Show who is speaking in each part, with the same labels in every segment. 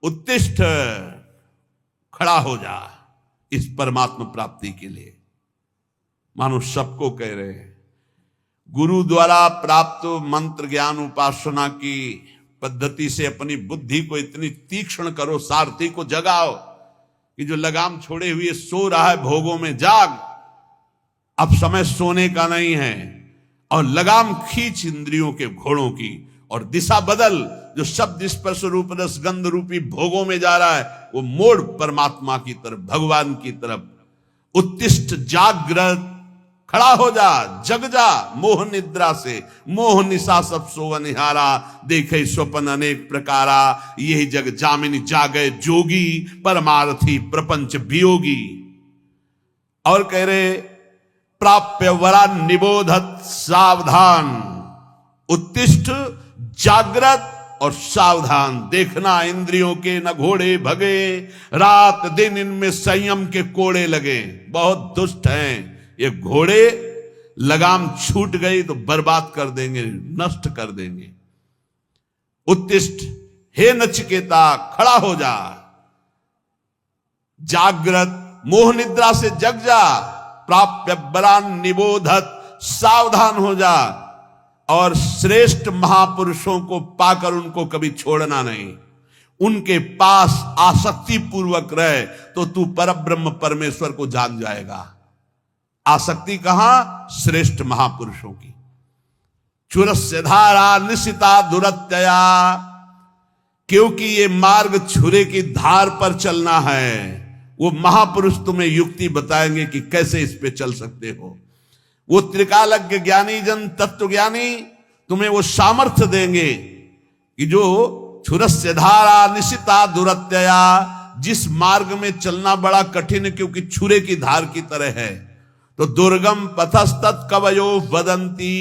Speaker 1: उत्तिष्ठ, खड़ा हो जा इस परमात्मा प्राप्ति के लिए। मानो सबको कह रहे हैं, गुरु द्वारा प्राप्त मंत्र ज्ञान उपासना की पद्धति से अपनी बुद्धि को इतनी तीक्ष्ण करो, सारथी को जगाओ कि जो लगाम छोड़े हुए सो रहा है भोगों में, जाग, अब समय सोने का नहीं है। और लगाम खींच इंद्रियों के घोड़ों की और दिशा बदल, जो शब्द स्पर्श रूप रस गंध रूपी भोगों में जा रहा है वो मोड़ परमात्मा की तरफ, भगवान की तरफ। उत्तिष्ठ, जागृत, खड़ा हो जा, जग जा मोह निद्रा से। मोह निशा सब सोवन निहारा, देखे स्वप्न अनेक प्रकारा। यही जग जामिनी जागे जोगी, परमार्थी प्रपंच वियोगी। और कह रहे, प्राप्य वरा निबोधत सावधान। उत्तिष्ठ, जागृत और सावधान, देखना इंद्रियों के न घोड़े भगे, रात दिन इनमें संयम के कोड़े लगे। बहुत दुष्ट हैं ये घोड़े, लगाम छूट गई तो बर्बाद कर देंगे, नष्ट कर देंगे। उत्तिष्ठ, हे नचिकेता खड़ा हो जा, जागृत, मोह निद्रा से जग जा। प्राप्य बलान निबोधत, सावधान हो जा। और श्रेष्ठ महापुरुषों को पाकर उनको कभी छोड़ना नहीं, उनके पास आसक्ति पूर्वक रहे तो तू परब्रह्म परमेश्वर को जान जाएगा। आसक्ति कहां? श्रेष्ठ महापुरुषों की। चुरस्य धारा निशिता दुरत्यया, क्योंकि ये मार्ग छुरे की धार पर चलना है। वो महापुरुष तुम्हें युक्ति बताएंगे कि कैसे इस पे चल सकते हो। वो त्रिकालज्ञ ज्ञानी जन तत्व ज्ञानी तुम्हें वो सामर्थ्य देंगे कि जो छुरस्य धारा निशिता दुरत्यया, जिस मार्ग में चलना बड़ा कठिन है क्योंकि छुरे की धार की तरह है, तो दुर्गम पथस्तत् कवयो वदंती,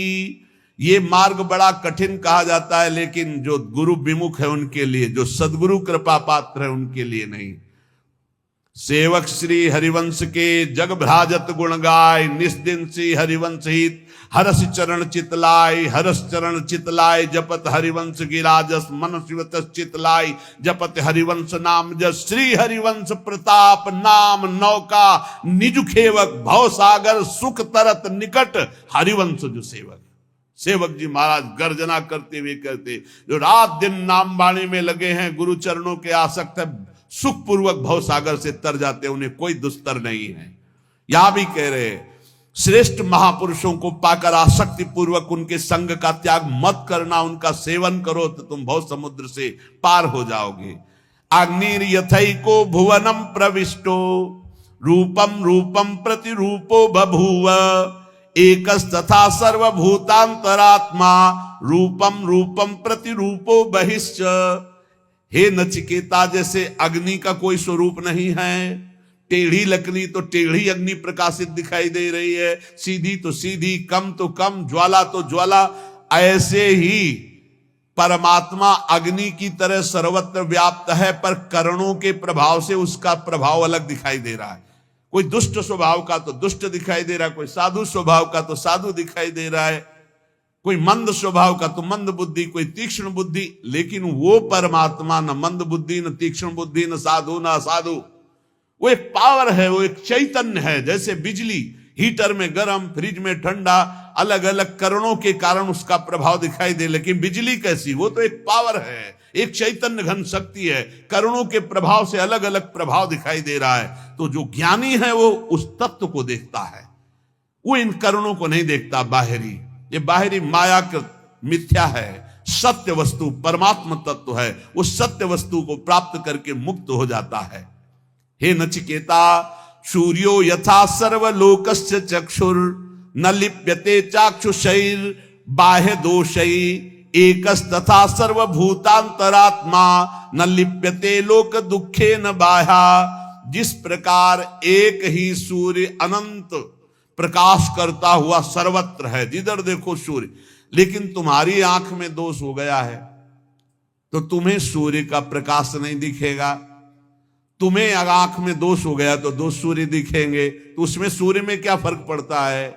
Speaker 1: ये मार्ग बड़ा कठिन कहा जाता है, लेकिन जो गुरु विमुख है उनके लिए, जो सदगुरु कृपा पात्र है उनके लिए नहीं। सेवक श्री हरिवंश के जग भ्राजत गुण गाय, निस्दिन सी हरिवंश हित हरस चरण चितलाय। हरस चरण चितलाय जपत हरिवंश गिराजस, मन शिवत चितलाय जपत हरिवंश नाम जस। श्री हरिवंश प्रताप नाम नौका, निज खेवक भव सागर सुख तरत निकट। हरिवंश जो सेवक, सेवक जी महाराज गर्जना करते हुए कहते, जो रात दिन नाम बाणी में लगे हैं, गुरु चरणों के आसक्त है, सुखपूर्वक भव सागर से तर जाते हैं, उन्हें कोई दुस्तर नहीं है। यहां भी कह रहे, श्रेष्ठ महापुरुषों को पाकर आसक्ति पूर्वक उनके संग का त्याग मत करना, उनका सेवन करो तो तुम भव समुद्र से पार हो जाओगे। अग्निर यथैको भुवनम प्रविष्टो, रूपम रूपम प्रतिरूपो बभूव। एकस्तथा सर्वभूतांतरात्मा, रूपम रूपम प्रतिरूपो बहिश्च। हे नचिकेता, जैसे अग्नि का कोई स्वरूप नहीं है, टेढ़ी लकड़ी तो टेढ़ी अग्नि प्रकाशित दिखाई दे रही है, सीधी तो सीधी, कम तो कम, ज्वाला तो ज्वाला, ऐसे ही परमात्मा अग्नि की तरह सर्वत्र व्याप्त है, पर करणों के प्रभाव से उसका प्रभाव अलग दिखाई दे रहा है। कोई दुष्ट स्वभाव का तो दुष्ट दिखाई दे रहा है, कोई साधु स्वभाव का तो साधु दिखाई दे रहा है, कोई मंद स्वभाव का तो मंद बुद्धि, कोई तीक्ष्ण बुद्धि। लेकिन वो परमात्मा न मंद बुद्धि, न तीक्ष्ण बुद्धि, न साधु न असाधु, वो एक पावर है, वो एक चैतन्य है। जैसे बिजली हीटर में गर्म, फ्रिज में ठंडा, अलग अलग करणों के कारण उसका प्रभाव दिखाई दे, लेकिन बिजली कैसी? वो तो एक पावर है, एक चैतन्य घन शक्ति है, करणों के प्रभाव से अलग अलग प्रभाव दिखाई दे रहा है। तो जो ज्ञानी है वो उस तत्व को देखता है, वो इन करणों को नहीं देखता बाहरी। ये बाहरी मायाकृत मिथ्या है, सत्य वस्तु परमात्मा तत्व है, उस सत्य वस्तु को प्राप्त करके मुक्त हो जाता है। हे नचिकेता, सूर्यो यथा सर्वलोकस्य चक्षुर, न लिप्यते चाक्षुषैर बाह्य दोषै। एकस्तथा सर्वभूतांतरात्मा, न लिप्यते लोक दुखे न बाह्या। जिस प्रकार एक ही सूर्य अनंत प्रकाश करता हुआ सर्वत्र है, जिधर देखो सूर्य, लेकिन तुम्हारी आंख में दोष हो गया है तो तुम्हें सूर्य का प्रकाश नहीं दिखेगा। तुम्हें अगर आंख में दोष हो गया तो दो सूर्य दिखेंगे, तो उसमें सूर्य में क्या फर्क पड़ता है?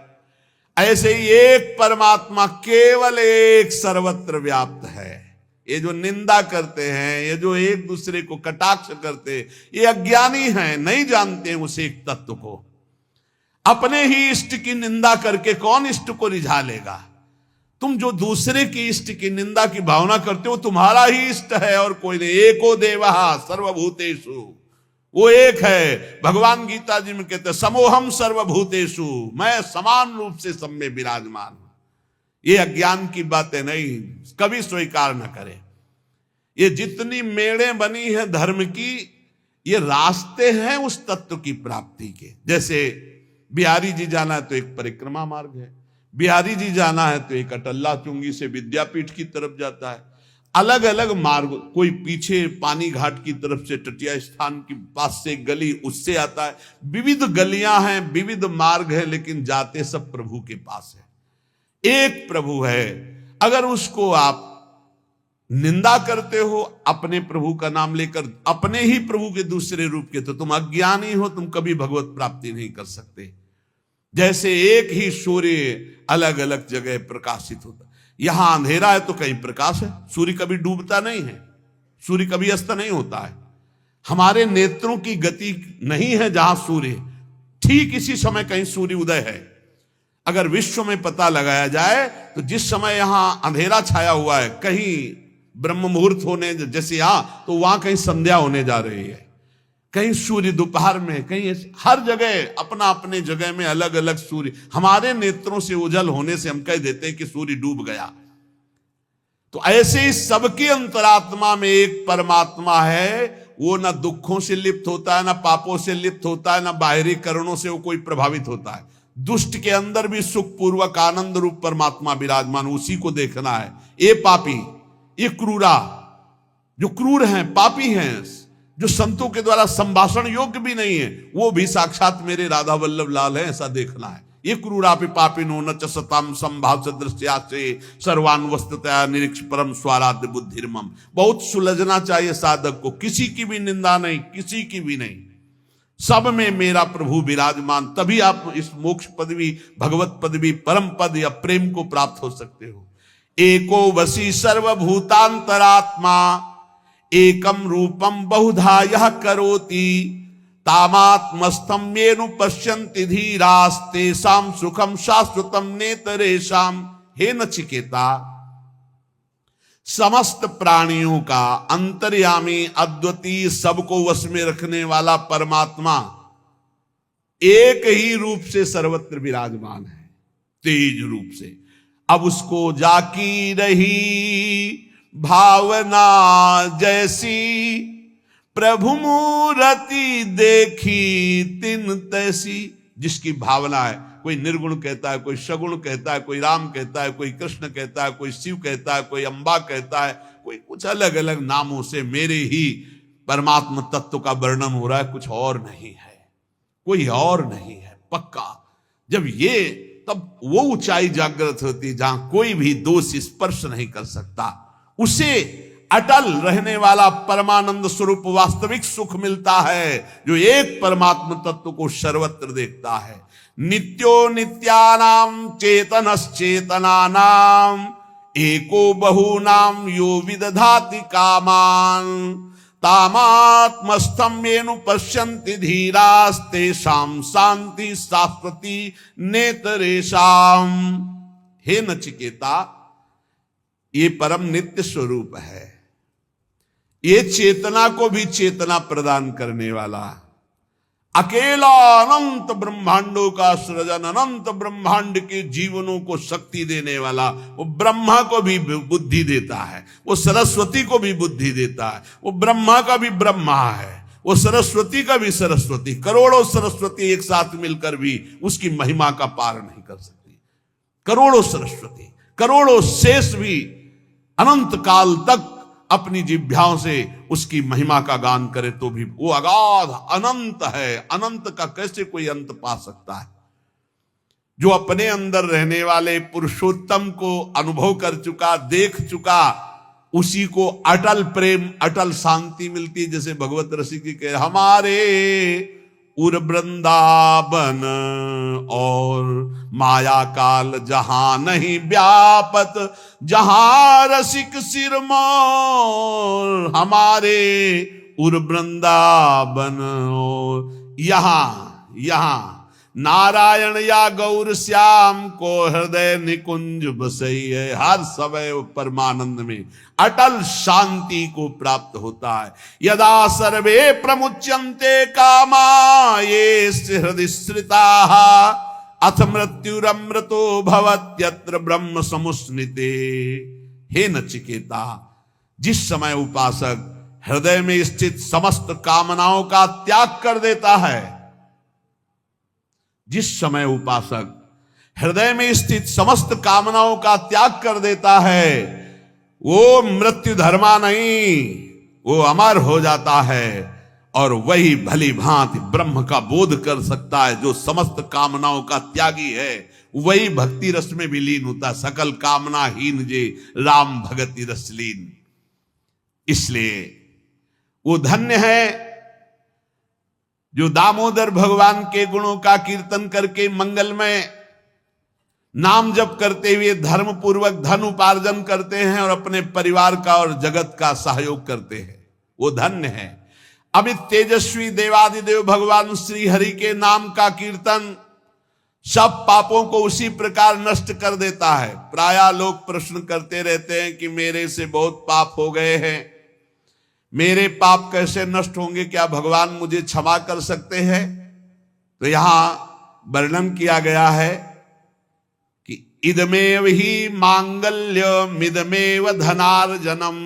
Speaker 1: ऐसे ही एक परमात्मा केवल एक सर्वत्र व्याप्त है, ये जो निंदा करते हैं, ये जो एक दूसरे को कटाक्ष करते, ये अज्ञानी हैं, नहीं जानते हैं उस एक तत्व को। अपने ही इष्ट की निंदा करके कौन इष्ट को रिझा लेगा? तुम जो दूसरे की इष्ट की निंदा की भावना करते हो, तुम्हारा ही इष्ट है और कोई नहीं। एको देवः सर्वभूतेषु, वो एक है। भगवान गीता जी में कहते हैं समोहम सर्वभूतेषु, मैं समान रूप से सब में विराजमान हूं। ये अज्ञान की बातें नहीं, कभी स्वीकार न करें। ये जितनी मेड़ें बनी है धर्म की, ये रास्ते हैं उस तत्व की प्राप्ति के। जैसे बिहारी जी जाना है तो एक परिक्रमा मार्ग है, बिहारी जी जाना है तो एक अटल्ला चुंगी से विद्यापीठ की तरफ जाता है। अलग अलग मार्ग, कोई पीछे पानी घाट की तरफ से तटिया स्थान के पास से गली उससे आता है। विविध गलियां हैं, विविध मार्ग है, लेकिन जाते सब प्रभु के पास है। एक प्रभु है। अगर उसको आप निंदा करते हो अपने प्रभु का नाम लेकर, अपने ही प्रभु के दूसरे रूप के, तो तुम अज्ञानी हो, तुम कभी भगवत प्राप्ति नहीं कर सकते। जैसे एक ही सूर्य अलग अलग जगह प्रकाशित होता, यहां अंधेरा है तो कहीं प्रकाश है। सूर्य कभी डूबता नहीं है, सूर्य कभी अस्त नहीं होता है। हमारे नेत्रों की गति नहीं है जहां सूर्य, ठीक इसी समय कहीं सूर्य उदय है। अगर विश्व में पता लगाया जाए तो जिस समय यहां अंधेरा छाया हुआ है, कहीं ब्रह्म मुहूर्त होने जैसे यहां, तो वहां कहीं संध्या होने जा रही है, कहीं सूर्य दोपहर में, कहीं हर जगह अपना अपने जगह में अलग अलग सूर्य। हमारे नेत्रों से उजल होने से हम कह देते हैं कि सूर्य डूब गया। तो ऐसे ही सबकी अंतरात्मा में एक परमात्मा है। वो ना दुखों से लिप्त होता है, ना पापों से लिप्त होता है, ना बाहरी करणों से वो कोई प्रभावित होता है। दुष्ट के अंदर भी सुख पूर्वक आनंद रूप परमात्मा विराजमान, उसी को देखना है। ये पापी, ये क्रूरा, जो क्रूर हैं, पापी हैं, जो संतों के द्वारा संभाषण योग्य भी नहीं है, वो भी साक्षात मेरे राधा वल्लभ लाल है, ऐसा देखना है। ये क्रूरापि पापिनो न च सताम संभाव दृश्यासे सर्वान वस्तुतया निरीक्ष परम स्वाराध्य बुद्धिर्मम। बहुत सुलझना चाहिए साधक को, किसी की भी निंदा नहीं, किसी की भी नहीं, सब में मेरा प्रभु विराजमान। तभी आप इस मोक्ष पदवी, भगवत पदवी, परम पद या प्रेम को प्राप्त हो सकते हो। एको वसी सर्वभूतांतरात्मा एकम रूपम बहुधा यह करोति तामात्मस्थम येनु पश्यन्ति धीरास्तेषां सुखम शाश्वतम नेतरेषां। हे नचिकेता, समस्त प्राणियों का अंतर्यामी, अद्वितीय, सबको वश में रखने वाला परमात्मा एक ही रूप से सर्वत्र विराजमान है, तेज रूप से। अब उसको जाकी रही भावना जैसी, प्रभु मूर्ति देखी तिन तैसी। जिसकी भावना है, कोई निर्गुण कहता है, कोई सगुण कहता है, कोई राम कहता है, कोई कृष्ण कहता है, कोई शिव कहता है, कोई अंबा कहता है, कोई कुछ अलग अलग नामों से मेरे ही परमात्मा तत्व का वर्णन हो रहा है, कुछ और नहीं है, कोई और नहीं है पक्का। जब ये, तब वो ऊंचाई जागृत होती है जहां कोई भी दोष स्पर्श नहीं कर सकता। उसे अटल रहने वाला परमानंद स्वरूप वास्तविक सुख मिलता है, जो एक परमात्मा तत्व को सर्वत्र देखता है। नित्यो नित्यानाम चेतनश्चेतनानाम एको बहूनाम यो विदधाति कामान तामात्मस्थं येनु पश्यन्ति धीरास्तेषां शांति शाश्वती नेतरेषां। हे नचिकेता, ये परम नित्य स्वरूप है, ये चेतना को भी चेतना प्रदान करने वाला, अकेला अनंत ब्रह्मांडों का सृजन, अनंत ब्रह्मांड के जीवनों को शक्ति देने वाला, वो ब्रह्मा को भी बुद्धि देता है, वो सरस्वती को भी बुद्धि देता है, वो ब्रह्मा का भी ब्रह्मा है, वो सरस्वती का भी सरस्वती। करोड़ों सरस्वती एक साथ मिलकर भी उसकी महिमा का पार नहीं कर सकती। करोड़ों सरस्वती, करोड़ों शेष भी अनंत काल तक अपनी जिह्वाओं से उसकी महिमा का गान करे तो भी वो अगाध अनंत है। अनंत का कैसे कोई अंत पा सकता है? जो अपने अंदर रहने वाले पुरुषोत्तम को अनुभव कर चुका, देख चुका, उसी को अटल प्रेम, अटल शांति मिलती है। जैसे भगवत रसिक कह, हमारे उर वृंदावन और माया काल जहां नहीं व्यापत, जहां रसिक सिरमौर हमारे उर वृंदावन और यहां नारायण या गौर श्याम को हृदय निकुंज बसैये। हर समय परमानंद में अटल शांति को प्राप्त होता है। यदा सर्वे प्रमुच्यन्ते कामा ये हृदय श्रिताः अथ मृत्युरमृतो भवत्यत्र ब्रह्म समुस्निते। हे नचिकेता, जिस समय उपासक हृदय में स्थित समस्त कामनाओं का त्याग कर देता है, जिस समय उपासक हृदय में स्थित समस्त कामनाओं का त्याग कर देता है, वो मृत्यु धर्मा नहीं, वो अमर हो जाता है और वही भली भांति ब्रह्म का बोध कर सकता है। जो समस्त कामनाओं का त्यागी है वही भक्ति रस में विलीन होता। सकल कामना हीन जे राम भगति रस लीन। इसलिए वो धन्य है जो दामोदर भगवान के गुणों का कीर्तन करके मंगलमय नाम जप करते हुए धर्म पूर्वक धन उपार्जन करते हैं और अपने परिवार का और जगत का सहयोग करते हैं। वो धन्य है। अमित तेजस्वी देवादिदेव भगवान श्री हरि के नाम का कीर्तन सब पापों को उसी प्रकार नष्ट कर देता है। प्रायः लोग प्रश्न करते रहते हैं कि मेरे से बहुत पाप हो गए हैं, मेरे पाप कैसे नष्ट होंगे, क्या भगवान मुझे क्षमा कर सकते हैं? तो यहां वर्णन किया गया है कि इदमेव ही मांगल्यमिदमेव धनार्जनम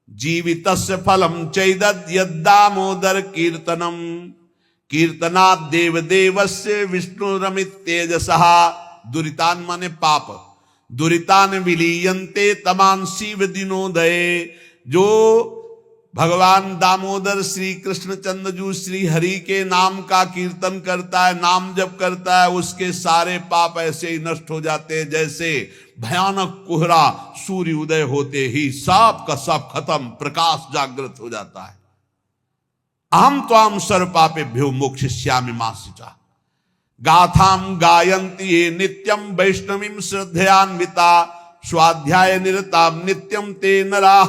Speaker 1: जीवितस्य फलम चैदद् यद्दामोदर कीर्तनम कीर्तनात् देवदेवस्य विष्णुरमित तेजसः। दुरितान माने पाप, दुरितान विलीयन्ते तमान शिव दिनोदये। जो भगवान दामोदर श्री कृष्ण चंद्रजू श्री हरि के नाम का कीर्तन करता है, नाम जप करता है, उसके सारे पाप ऐसे ही नष्ट हो जाते हैं जैसे भयानक कोहरा सूर्य उदय होते ही सब का सब खत्म, प्रकाश जागृत हो जाता है। अहम त्वाम सर्व पापेभ्यो मोक्षयिष्यामि मा शुचा। गाथाम गायन्ति ये नित्यम वैष्णवीं श्रद्धयान्विता स्वाध्याय निरताम नित्यम ते नरा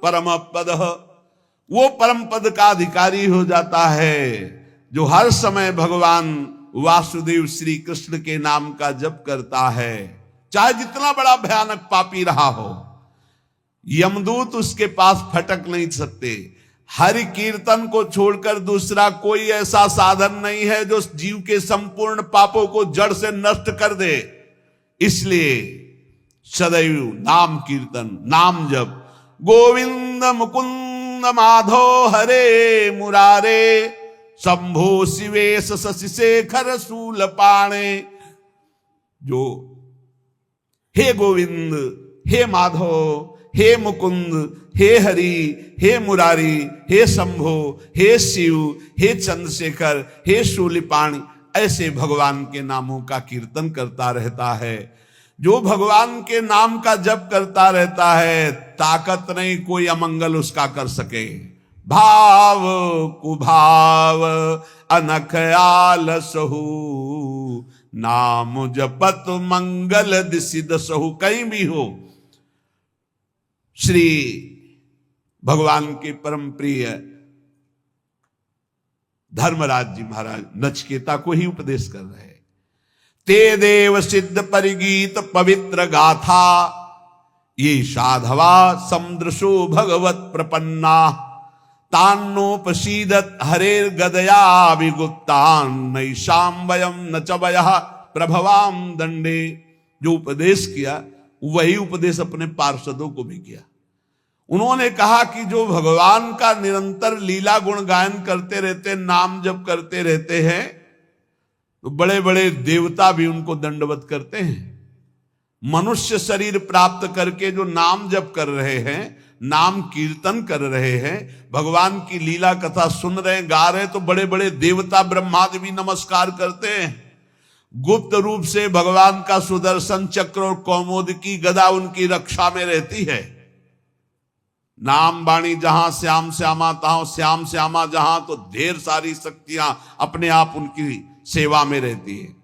Speaker 1: परम पदः। वो परम पद का अधिकारी हो जाता है जो हर समय भगवान वासुदेव श्री कृष्ण के नाम का जप करता है। चाहे जितना बड़ा भयानक पापी रहा हो, यमदूत उसके पास फटक नहीं सकते। हरि कीर्तन को छोड़कर दूसरा कोई ऐसा साधन नहीं है जो जीव के संपूर्ण पापों को जड़ से नष्ट कर दे। इसलिए सदैव नाम कीर्तन, नाम जप। गोविंद मुकुंद माधो हरे मुरारे शंभो शिवेश शशि शेखर शूल पाणे। जो हे गोविंद, हे माधो, हे मुकुंद, हे हरि, हे मुरारी, हे शंभो, हे शिव, हे चंद्रशेखर, हे शूलिपाणी, ऐसे भगवान के नामों का कीर्तन करता रहता है। जो भगवान के नाम का जप करता रहता है, ताकत नहीं कोई अमंगल उसका कर सके। भाव कुभाव अनख आलसहु नाम जपत मंगल दिसि दसहु। कहीं भी हो, श्री भगवान के परम प्रिय धर्मराज जी महाराज नचिकेता को ही उपदेश कर रहे हैं। ते देव सिद्ध परिगीत पवित्र गाथा ये साधवा समुद्रशो भगवत प्रपन्ना तान्नोपसीदत हरेर गदया विगुप्तान नैषाम वयम न च वयः प्रभवाम दंडे। जो उपदेश किया वही उपदेश अपने पार्षदों को भी किया। उन्होंने कहा कि जो भगवान का निरंतर लीला गुण गायन करते रहते, नाम जप करते रहते हैं, तो बड़े बड़े देवता भी उनको दंडवत करते हैं। मनुष्य शरीर प्राप्त करके जो नाम जप कर रहे हैं, नाम कीर्तन कर रहे हैं, भगवान की लीला कथा सुन रहे, गा रहे, तो बड़े बड़े देवता ब्रह्मादि भी नमस्कार करते हैं। गुप्त रूप से भगवान का सुदर्शन चक्र और कौमोद की गदा उनकी रक्षा में रहती है। नाम वाणी जहां श्याम श्यामा तहां श्याम श्यामा जहां, तो ढेर सारी शक्तियां अपने आप उनकी सेवा में रहती है।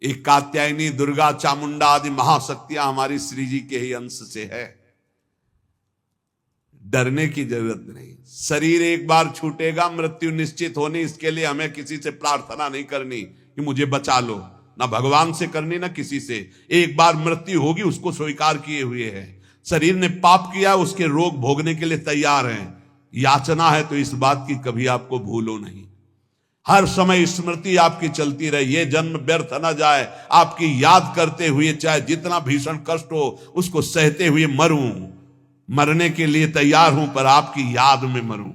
Speaker 1: एक कात्यायनी, दुर्गा, चामुंडा आदि महाशक्तियां हमारी श्री जी के ही अंश से है। डरने की जरूरत नहीं। शरीर एक बार छूटेगा, मृत्यु निश्चित होनी, इसके लिए हमें किसी से प्रार्थना नहीं करनी कि मुझे बचा लो, ना भगवान से करनी ना किसी से। एक बार मृत्यु होगी, उसको स्वीकार किए हुए है। शरीर ने पाप किया, उसके रोग भोगने के लिए तैयार हैं। याचना है तो इस बात की कभी आपको भूलो नहीं। हर समय स्मृति आपकी चलती रहे, ये जन्म व्यर्थ न जाए, आपकी याद करते हुए, चाहे जितना भीषण कष्ट हो उसको सहते हुए मरूं। मरने के लिए तैयार हूं, पर आपकी याद में मरूं।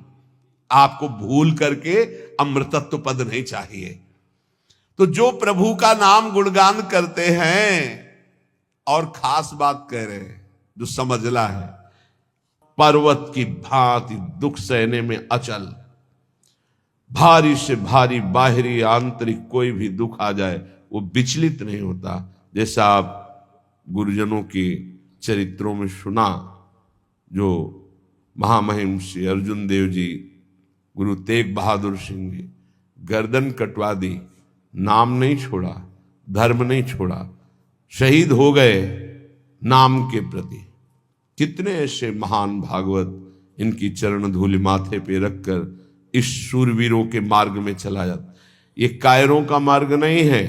Speaker 1: आपको भूल करके अमृतत्व पद नहीं चाहिए। तो जो प्रभु का नाम गुणगान करते हैं, और खास बात कह रहे हैं जो समझला है, पर्वत की भांति दुख सहने में अचल, भारी से भारी बाहरी आंतरिक कोई भी दुख आ जाए वो विचलित नहीं होता। जैसा आप गुरुजनों के चरित्रों में सुना, जो महामहिम श्री अर्जुन देव जी, गुरु तेग बहादुर सिंह जी, गर्दन कटवा दी, नाम नहीं छोड़ा, धर्म नहीं छोड़ा, शहीद हो गए नाम के प्रति। कितने ऐसे महान भागवत इनकी चरण धूलि माथे पे रखकर इस शूरवीरों के मार्ग में चला जाता। ये कायरों का मार्ग नहीं है,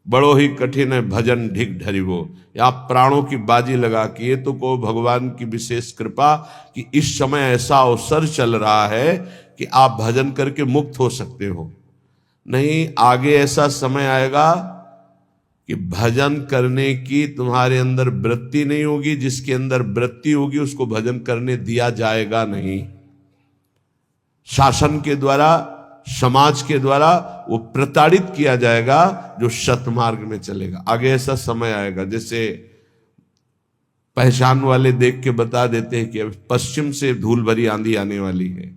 Speaker 1: बड़ो ही कठिन है भजन ढिक ढरिवो। या प्राणों की बाजी लगा के, ये तो को भगवान की विशेष कृपा कि इस समय ऐसा अवसर चल रहा है कि आप भजन करके मुक्त हो सकते हो। नहीं, आगे ऐसा समय आएगा कि भजन करने की तुम्हारे अंदर वृत्ति नहीं होगी। जिसके अंदर वृत्ति होगी उसको भजन करने दिया जाएगा नहीं। शासन के द्वारा, समाज के द्वारा वो प्रताड़ित किया जाएगा जो सतमार्ग में चलेगा। आगे ऐसा समय आएगा, जैसे पहचान वाले देख के बता देते हैं कि पश्चिम से धूल भरी आंधी आने वाली है,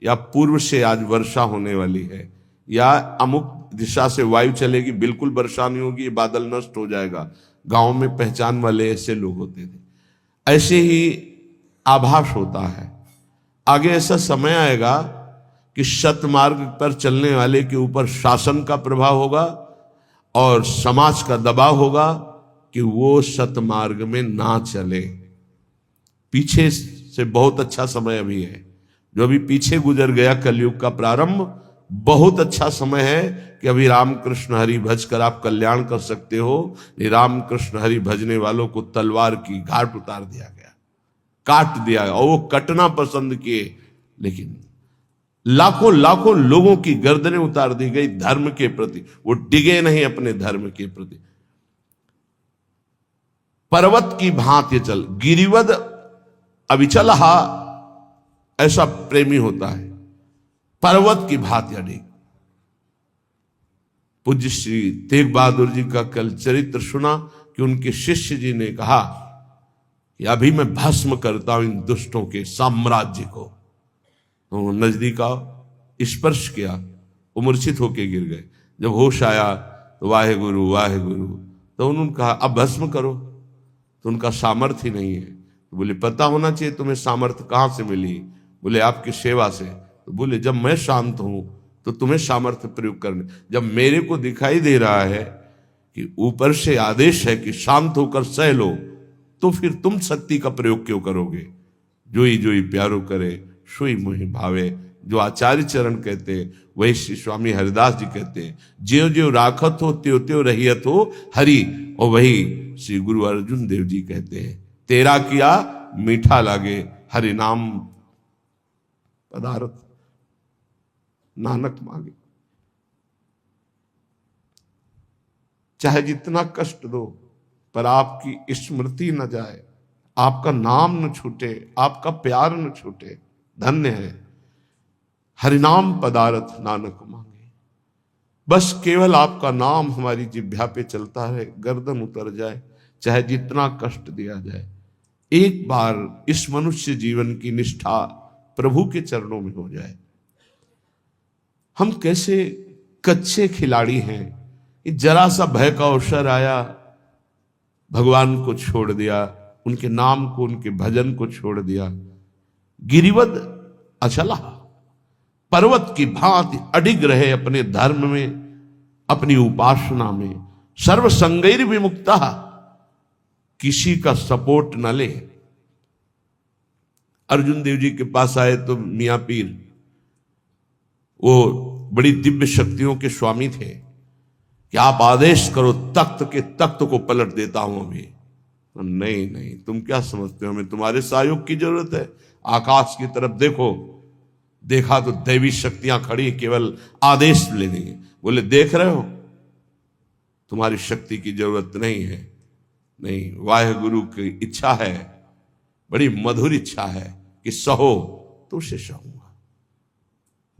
Speaker 1: या पूर्व से आज वर्षा होने वाली है, या अमुक दिशा से वायु चलेगी, बिल्कुल वर्षा नहीं होगी, बादल नष्ट हो जाएगा। गांव में पहचान वाले ऐसे लोग होते थे। ऐसे ही आभास होता है। आगे ऐसा समय आएगा कि सतमार्ग पर चलने वाले के ऊपर शासन का प्रभाव होगा और समाज का दबाव होगा कि वो सतमार्ग में ना चले। पीछे से बहुत अच्छा समय अभी है, जो अभी पीछे गुजर गया कलयुग का प्रारंभ, बहुत अच्छा समय है कि अभी रामकृष्ण हरि भज कर आप कल्याण कर सकते हो। रामकृष्ण हरि भजने वालों को तलवार की घाट उतार दिया गया, काट दिया, और वो कटना पसंद किए, लेकिन लाखों लाखों लोगों की गर्दनें उतार दी गई धर्म के प्रति। वो डिगे नहीं अपने धर्म के प्रति। पर्वत की भांति चल, गिरिवद अविचल, ऐसा प्रेमी होता है। पर्वत की भांति अडिग। पूज्य श्री तेग बहादुर जी का कल चरित्र सुना कि उनके शिष्य जी ने कहा कि अभी मैं भस्म करता हूं इन दुष्टों के साम्राज्य को। तो नजदीक आओ, स्पर्श किया, वो मूर्छित होके गिर गए। जब होश आया तो वाहे गुरु वाहे गुरु, तो उन्होंने कहा अब भस्म करो। तो उनका सामर्थ्य ही नहीं है। तो बोले पता होना चाहिए तुम्हें सामर्थ्य कहां से मिली। बोले आपकी सेवा से। तो बोले जब मैं शांत हूं तो तुम्हें सामर्थ्य प्रयोग करने, जब मेरे को दिखाई दे रहा है कि ऊपर से आदेश है कि शांत होकर सह लो, तो फिर तुम शक्ति का प्रयोग क्यों करोगे। जोई जोई प्यारो करे सोई मोहि भावे, जो आचार्य चरण कहते हैं वही श्री स्वामी हरिदास जी कहते हैं, ज्यो ज्यो राखत हो त्यों त्यों रहियत हो हरि। और वही श्री गुरु अर्जुन देव जी कहते हैं, तेरा किया मीठा लागे हरि नाम पदार्थ नानक मांगे। चाहे जितना कष्ट दो, पर आपकी स्मृति न जाए, आपका नाम न छूटे, आपका प्यार न छूटे, धन्य है। हरिनाम पदार्थ नानक मांगे। बस केवल आपका नाम हमारी जिह्वा पे चलता रहे, गर्दन उतर जाए, चाहे जितना कष्ट दिया जाए। एक बार इस मनुष्य जीवन की निष्ठा प्रभु के चरणों में हो जाए। हम कैसे कच्चे खिलाड़ी हैं, जरा सा भय का अवसर आया, भगवान को छोड़ दिया, उनके नाम को, उनके भजन को छोड़ दिया। गिरिवद अचला, पर्वत की भांति अडिग रहे अपने धर्म में, अपनी उपासना में। सर्व संगैर विमुक्ता, किसी का सपोर्ट न ले। अर्जुन देव जी के पास आए तो मियां पीर, वो बड़ी दिव्य शक्तियों के स्वामी थे, कि आप आदेश करो, तख्त के तख्त को पलट देता हूं अभी। नहीं नहीं, तुम क्या समझते हो, हमें तुम्हारे सहयोग की जरूरत है। आकाश की तरफ देखो, देखा तो दैवी शक्तियां खड़ी, केवल आदेश ले देंगे। बोले देख रहे हो, तुम्हारी शक्ति की जरूरत नहीं है। नहीं, वाहेगुरु की इच्छा है, बड़ी मधुर इच्छा है कि सहो तो उसे सहूंगा।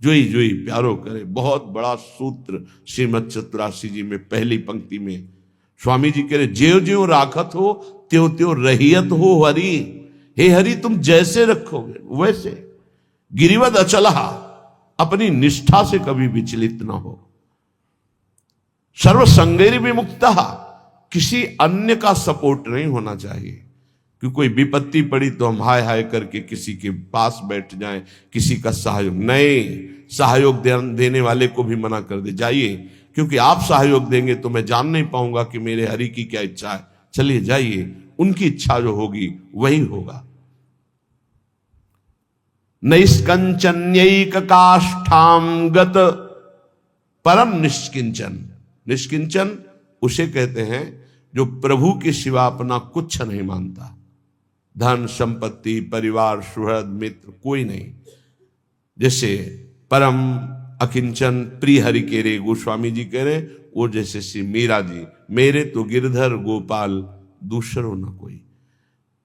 Speaker 1: जोई जोई प्यारो करे, बहुत बड़ा सूत्र श्रीमद चतुरासी जी में पहली पंक्ति में स्वामी जी कह रहे, ज्यो ज्यो राखत हो त्यों त्यों रहियत हो हरि। हे हरि, तुम जैसे रखोगे वैसे। गिरिवद अचला, अपनी निष्ठा से कभी विचलित ना हो। सर्व संगैर विमुक्ता, किसी अन्य का सपोर्ट नहीं होना चाहिए। कि कोई विपत्ति पड़ी तो हम हाय हाय करके किसी के पास बैठ जाएं, किसी का सहयोग नहीं। सहयोग देने वाले को भी मना कर दे, जाइए, क्योंकि आप सहयोग देंगे तो मैं जान नहीं पाऊंगा कि मेरे हरि की क्या इच्छा है। चलिए जाइए, उनकी इच्छा जो होगी वही होगा। नैष्कंचन्यैक काष्ठाम गत परम निष्किंचन। निष्किंचन उसे कहते हैं जो प्रभु के सिवा अपना कुछ नहीं मानता। धन संपत्ति, परिवार, सुहृद, मित्र कोई नहीं। जैसे परम अकिंचन प्रिय हरि के रे गोस्वामी जी कह रहे, वो जैसे श्री मीरा जी, मेरे तो गिरधर गोपाल दूसरो न कोई।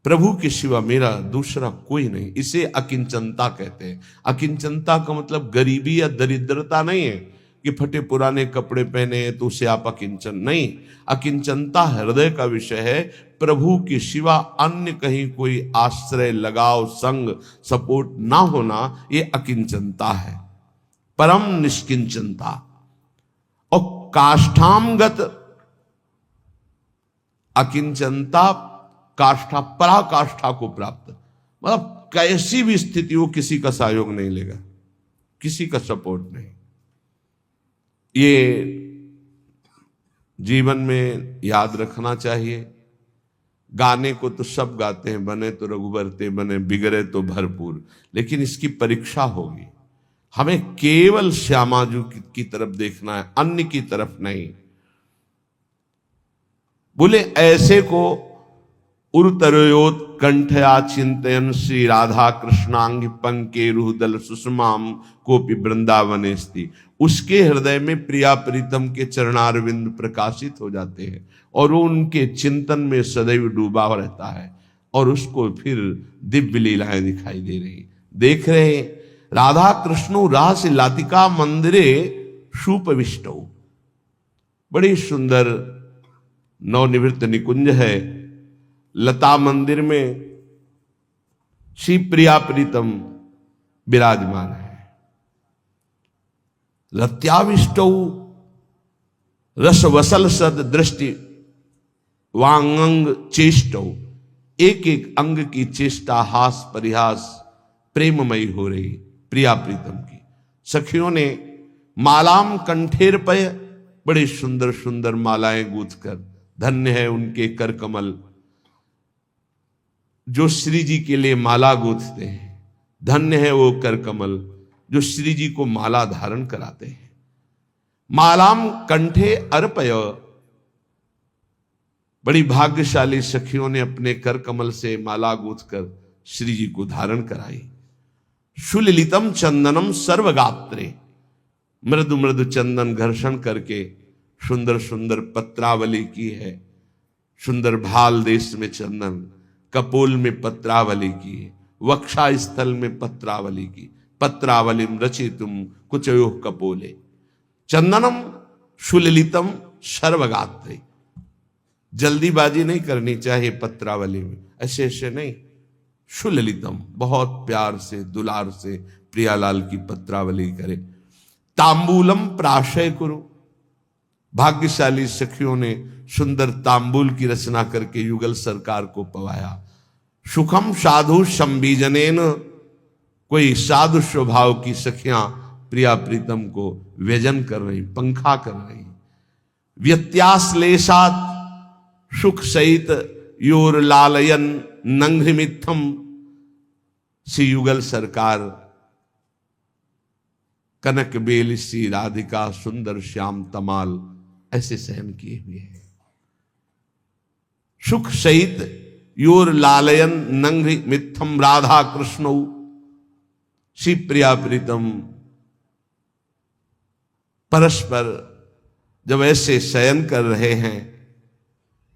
Speaker 1: प्रभु के सिवा मेरा दूसरा कोई नहीं। इसे अकिंचनता कहते हैं। अकिंचनता का मतलब गरीबी या दरिद्रता नहीं है कि फटे पुराने कपड़े पहने तो उसे आप अकिंचन नहीं। अकिंचनता हृदय का विषय है। प्रभु के सिवा अन्य कहीं कोई आश्रय, लगाव, संग, सपोर्ट ना होना, ये अकिंचनता है। परम निष्किंचनता। और काष्ठामगत अकिंचनता, काष्ठा, पराकाष्ठा को प्राप्त, मतलब कैसी भी स्थिति हो किसी का सहयोग नहीं लेगा, किसी का सपोर्ट नहीं। ये जीवन में याद रखना चाहिए। गाने को तो सब गाते हैं, बने तो रघुबर ते बने, बिगड़े तो भरपूर, लेकिन इसकी परीक्षा होगी। हमें केवल श्यामाजू की तरफ देखना है, अन्य की तरफ नहीं। बोले ऐसे को उरुतरयोत कंठया चिंतयन श्री राधा कृष्णांग पंके रुहदल सुषमाम कोपि वृंदावन स्थिति। उसके हृदय में प्रिया प्रीतम के चरणारविंद प्रकाशित हो जाते हैं और वो उनके चिंतन में सदैव डूबा रहता है और उसको फिर दिव्य लीलाएं दिखाई दे रही। देख रहे राधा कृष्णो रास लातिका मंदिरे सुपविष्टौ। बड़ी सुंदर नवनिवृत्त निकुंज है। लता मंदिर में श्री प्रिया प्रीतम विराजमान है। रत्याविष्टौ रसवसल सद दृष्टि वांगंग चेष्टौ। एक एक अंग की चेष्टा, हास परिहास प्रेममयी हो रही प्रिया प्रीतम की। सखियों ने मालाम कंठेर पे, बड़े सुंदर सुंदर मालाएं गूंथ कर, धन्य है उनके कर कमल जो श्री जी के लिए माला गूंथते हैं। धन्य है वो कर कमल जो श्री जी को माला धारण कराते हैं। मालाम कंठे अर्पय, बड़ी भाग्यशाली सखियों ने अपने कर कमल से माला गूंथकर श्री जी को धारण कराई। सुललितम चंदनम सर्वगात्रे, मृदु मृदु चंदन घर्षण करके सुंदर सुंदर पत्रावली की है। सुंदर भाल देश में चंदन, कपोल में पत्रावली की है, वक्षा स्थल में पत्रावली की। पत्रावलिम रचितुम कुचयो कपोले। चंदनम सुललितम सर्वगात्रे। जल्दीबाजी नहीं करनी चाहिए पत्रावली में, ऐसे ऐसे नहीं। सुललितम, बहुत प्यार से दुलार से प्रियालाल की पत्रावली करे। तांबूलम प्राशय कुरु, भाग्यशाली सखियों ने सुंदर तांबूल की रचना करके युगल सरकार को पवाया। सुखम साधु संबीजनेन, कोई साधु स्वभाव की सखियां प्रिया प्रीतम को व्यजन कर रही, पंखा कर रही। व्यत्याश्लेषात सुख सहित योर लालयन नंघ्रिमित्थम, श्री युगल सरकार कनक बेल श्री राधिका सुंदर श्याम तमाल ऐसे सहन किए हुए हैं। सुख सहित योर लालयन नंघ्रि मित्थम राधा कृष्ण, श्री प्रिया प्रीतम परस्पर जब ऐसे शयन कर रहे हैं,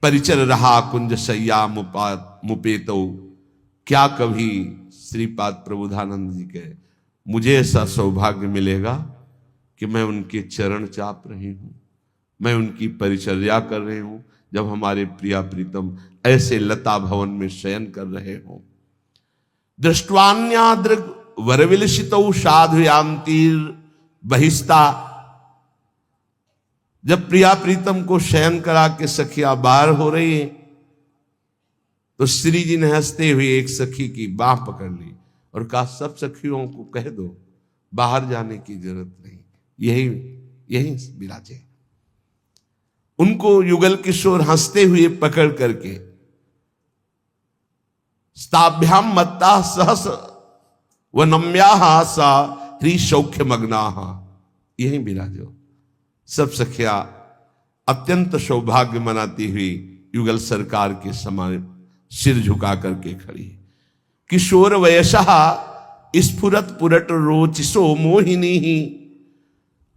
Speaker 1: परिचर रहा कुंज सैया मुपेतो, क्या कभी श्रीपाद प्रबोधानंद जी के मुझे ऐसा सौभाग्य मिलेगा कि मैं उनके चरण चाप रही हूं, मैं उनकी परिचर्या कर रही हूं, जब हमारे प्रिया प्रीतम ऐसे लता भवन में शयन कर रहे हो। दृष्टवान्यादृग वरविलसितौ साधुयांतीर बहिस्ता, जब प्रिया प्रीतम को शयन करा के सखियां बाहर हो रही है, तो श्री जी ने हंसते हुए एक सखी की बाह पकड़ ली और कहा, सब सखियों को कह दो बाहर जाने की जरूरत नहीं, यही विराजे। उनको युगल किशोर हंसते हुए पकड़ करके स्ताभ्याम मत्ता सहस व नम्या सा ह्री सौख्य मग्ना, यही विराजो। सब सखिया अत्यंत सौभाग्य मनाती हुई युगल सरकार के समान सिर झुका करके खड़ी। किशोर वयसा स्फुरत पुरट रोचिसो मोहिनी ही,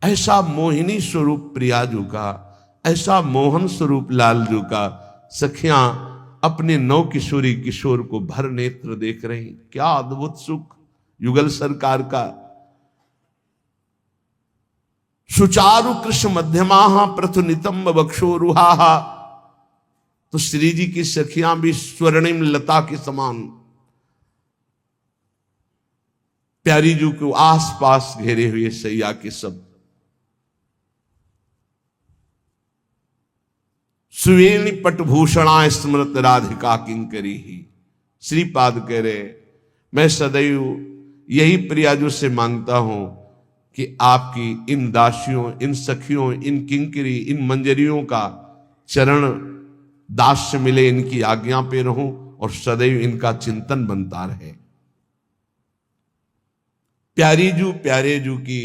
Speaker 1: ऐसा मोहिनी स्वरूप प्रियाजू का, ऐसा मोहन स्वरूप लालजू का सखियां अपने नौ किशोरी किशोर को भर नेत्र देख रही। क्या अद्भुत सुख युगल सरकार का। सुचारु कृष्ण मध्यमा प्रथु नितंब बक्षोरुहा, तो श्री जी की सखियां भी स्वर्णिम लता के समान प्यारी जू को आसपास घेरे हुए सैया के सब। सुवेणी पटभूषणा स्मृत राधिका किंकरी ही, श्रीपाद कह रहे मैं सदैव यही प्रियाजू से मांगता हूं कि आपकी इन दासियों, इन सखियों, इन किंकरी, इन मंजरियों का चरण दास्य मिले, इनकी आज्ञा पे रहूं और सदैव इनका चिंतन बनता रहे। प्यारे जू की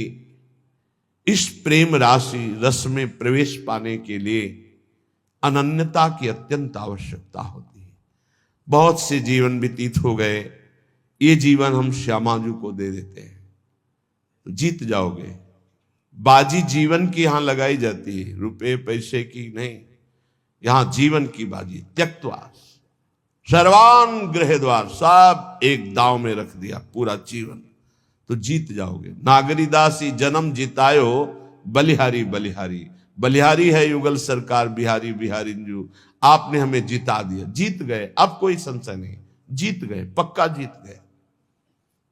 Speaker 1: इस प्रेम राशि रस में प्रवेश पाने के लिए अनन्यता की अत्यंत आवश्यकता होती है। बहुत से जीवन व्यतीत हो गए, ये जीवन हम श्यामाजू को दे देते हैं तो जीत जाओगे। बाजी जीवन की यहां लगाई जाती है, रुपए पैसे की नहीं, यहां जीवन की बाजी। त्यक्त्वा सर्वान गृह द्वार, सब एक दांव में रख दिया पूरा जीवन, तो जीत जाओगे। नागरीदासी जन्म जितायो बलिहारी बलिहारी, बलिहारी है युगल सरकार, बिहारी बिहारी जू, आपने हमें जिता दिया, जीत गए, अब कोई संशय नहीं, जीत गए, पक्का जीत गए।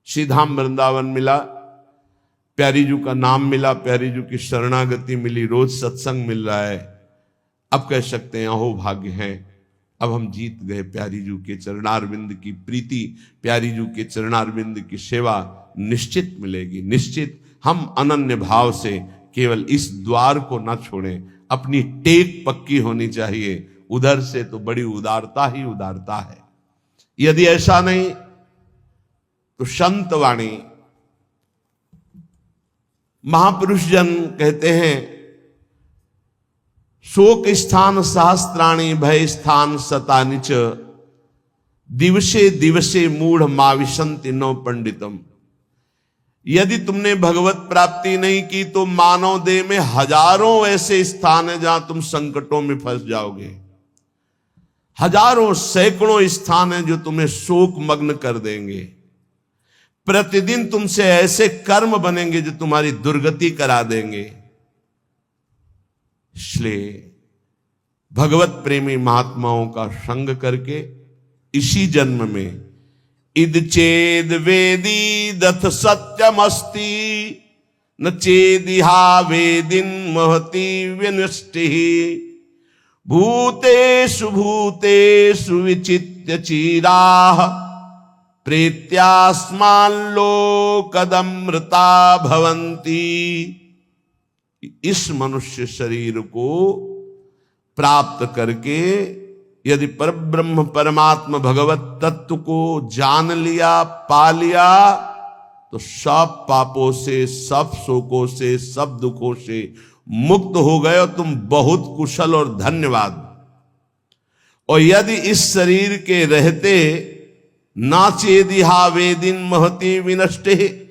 Speaker 1: श्रीधाम वृंदावन मिला, प्यारी जू का नाम मिला, प्यारी जू की शरणागति मिली, रोज सत्संग मिल रहा है। अब कह सकते हैं अहो भाग्य है, अब हम जीत गए। प्यारी जू के चरणारविंद की प्रीति, प्यारी जू के चरणारविंद की सेवा निश्चित मिलेगी, निश्चित। हम अनन्य भाव से केवल इस द्वार को न छोड़ें, अपनी टेक पक्की होनी चाहिए, उधर से तो बड़ी उदारता ही उदारता है। यदि ऐसा नहीं तो संत वाणी महापुरुष जन कहते हैं, शोक स्थान सहस्त्राणी भय स्थान शतानिच, दिवसे दिवसे मूढ़ माविशंति नो पंडितम। यदि तुमने भगवत प्राप्ति नहीं की तो मानव देह में हजारों ऐसे स्थान है जहां तुम संकटों में फंस जाओगे। हजारों सैकड़ों स्थान है जो तुम्हें शोक मग्न कर देंगे। प्रतिदिन तुमसे ऐसे कर्म बनेंगे जो तुम्हारी दुर्गति करा देंगे। इसलिए भगवत प्रेमी महात्माओं का संग करके इसी जन्म में इद चेद वेदी दथ सत्यमस्ति न चेदिहा वेदिन महति विनष्टि भूतेषु भूतेषु विचित्र निश्चित्य चीराः प्रेत्यास्मान् लोकदमृता भवन्ति। इस मनुष्य शरीर को प्राप्त करके यदि परब्रह्म परमात्मा भगवत तत्व को जान लिया, पा लिया, तो सब पापों से, सब शोकों से, सब दुखों से मुक्त हो गए और तुम बहुत कुशल और धन्यवाद। और यदि इस शरीर के रहते ना चेदिहा वेदिन महति विनष्टे,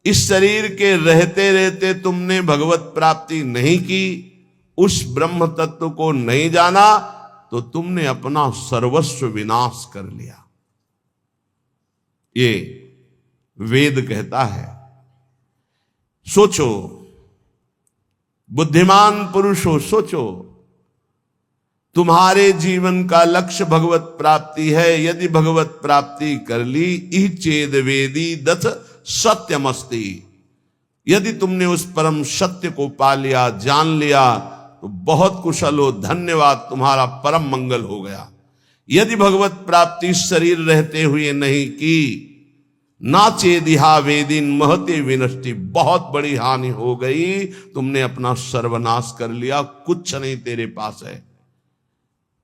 Speaker 1: इस शरीर के रहते रहते तुमने भगवत प्राप्ति नहीं की, उस ब्रह्म तत्व को नहीं जाना, तो तुमने अपना सर्वस्व विनाश कर लिया। ये वेद कहता है। सोचो, बुद्धिमान पुरुष हो, सोचो, तुम्हारे जीवन का लक्ष्य भगवत प्राप्ति है। यदि भगवत प्राप्ति कर ली, ई चेद वेदी दथ सत्यमस्ति, यदि तुमने उस परम सत्य को पा लिया, जान लिया, तो बहुत कुशल हो, धन्यवाद, तुम्हारा परम मंगल हो गया। यदि भगवत प्राप्ति शरीर रहते हुए नहीं की, ना चेदिहा वेदिन महते विनष्टि, बहुत बड़ी हानि हो गई, तुमने अपना सर्वनाश कर लिया, कुछ नहीं तेरे पास है।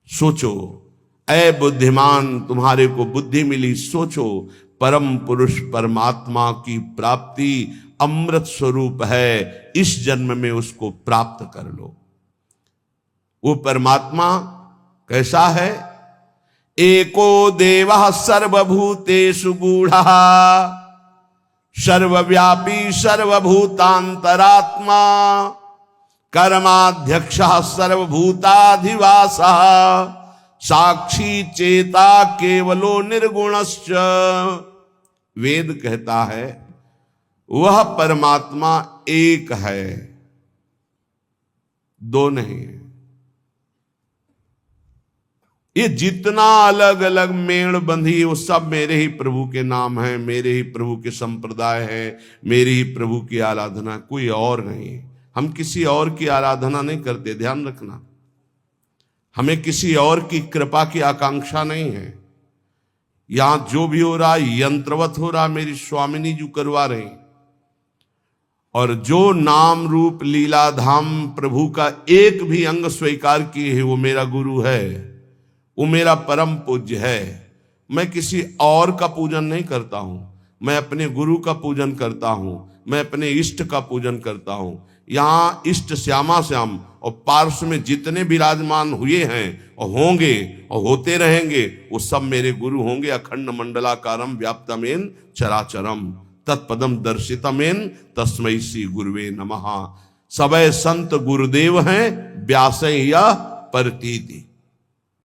Speaker 1: सोचो, ऐ बुद्धिमान, तुम्हारे को बुद्धि मिली, सोचो, परम पुरुष परमात्मा की प्राप्ति अमृत स्वरूप है, इस जन्म में उसको प्राप्त कर लो। वो परमात्मा कैसा है? एको देवः सर्वभूतेषु गूढ़ः सर्वव्यापी सर्वभूतांतरात्मा कर्माध्यक्षः सर्वभूताधिवासः साक्षी चेता केवलो निर्गुणश्च। वेद कहता है वह परमात्मा एक है, दो नहीं है। ये जितना अलग अलग मेड़ बंधी, वो सब मेरे ही प्रभु के नाम है, मेरे ही प्रभु के संप्रदाय है, मेरे ही प्रभु की आराधना, कोई और नहीं है। हम किसी और की आराधना नहीं करते, ध्यान रखना। हमें किसी और की कृपा की आकांक्षा नहीं है। यहां जो भी हो रहा यंत्रवत हो रहा, मेरी स्वामिनी जी करवा रही। और जो नाम रूप लीला धाम प्रभु का एक भी अंग स्वीकार किए है, वो मेरा गुरु है, वो मेरा परम पूज्य है। मैं किसी और का पूजन नहीं करता हूं, मैं अपने गुरु का पूजन करता हूं, मैं अपने इष्ट का पूजन करता हूं। यहां इष्ट श्यामा श्याम और पार्श्व में जितने विराजमान हुए हैं और होंगे और होते रहेंगे, वो सब मेरे गुरु होंगे। अखंड मंडलाकारम व्याप्तमेन चराचरम तत्पदम दर्शितमेन तस्मै श्री गुरुवे नमः। सबे संत गुरुदेव हैं, व्यास या परतीति।